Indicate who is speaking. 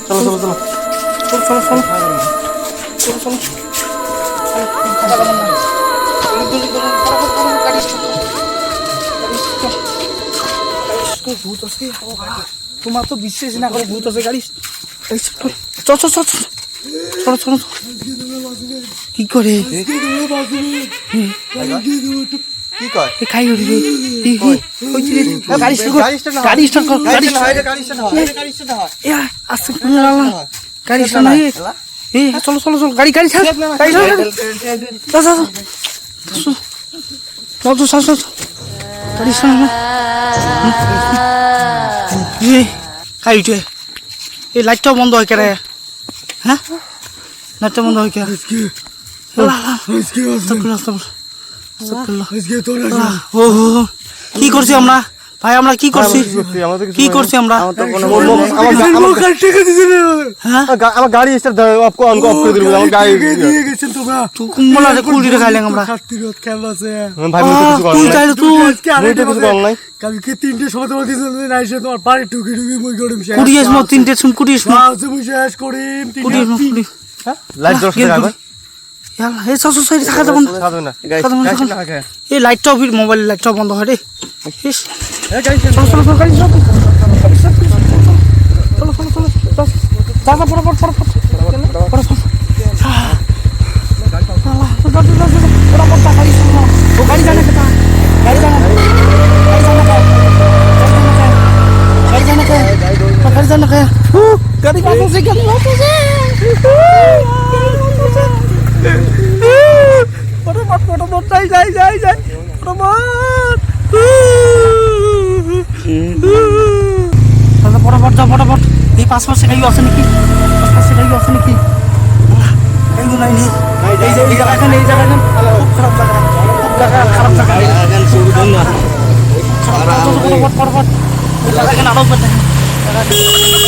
Speaker 1: চলো চলো চলো
Speaker 2: চলো চলো চলো চলো ভূত আছে তোমার তো বিশ্বাস না করে ভূত আছে গাড়ি চল চল চল চলো চলো কি করে
Speaker 1: কি কয়
Speaker 2: খাই হরি গাড়ি স্টার্ট কর গাড়ি আস্তে গাড়ি স্টার্ট নাই চলো চলো চলো গাড়ি গাড়ি ছাড় গাড়ি ছাড় চল চল চল চল গাড়ি স্টার্ট খাই উঠে এই লাইটটাও বন্ধ হয় কেরে হ্যাঁ লাইটটা বন্ধ হয় কে কি করছি আমরা ভাই আমরা কি করছি কি করছি আমরা
Speaker 1: আমার গাড়ি স্টার্ট অফ করে দিল আমার গাড়ি দিয়ে গেছেন তোমরা
Speaker 2: কুমলা কুলডিটা খাইলাম আমরা
Speaker 1: ভাই মুই তো কিছু
Speaker 2: তুই চাইলে তুই
Speaker 1: কিছু কর নাই
Speaker 3: কালকে 3টে সময় তোমার দিছিল না এসে তোমার পারে টুকি টুকি মই গড়ম শেষ
Speaker 2: কুড়িয়েস মো 3টে শুন কুড়িয়েস মো
Speaker 3: তুমি শেষ করিম
Speaker 2: কুড়িয়েস মো কুড়ি
Speaker 1: লাইট জ্বলছে গাবে
Speaker 2: ইয়ালা এই সস সস থাকা যাব না
Speaker 1: সাধু না
Speaker 2: এই লাইটটাও ফির মোবাইল লাইটটাও বন্ধ হয় রে ইস
Speaker 1: এই গাড়ি
Speaker 2: চলো চলো চলো গাড়ি চলো চলো চলো চলো দাদা পড়ো পড়ো পড়ো পড়ো গাড়ি জানে কেটা গাড়ি জানে গাড়ি বাসে গাড়ি বাসে ফটোমট যাই যাই যাই যাই ফটোমট ফটোমট যা ফটোমট এই পাশে গাড়ি আছে নাকি পাশে গাড়ি আছে নাকি গাড়ি নাই নেই এই জায়গা খুব খারাপ জায়গা খারাপ জায়গা ফটোমট ফটোমট এই জায়গা আরো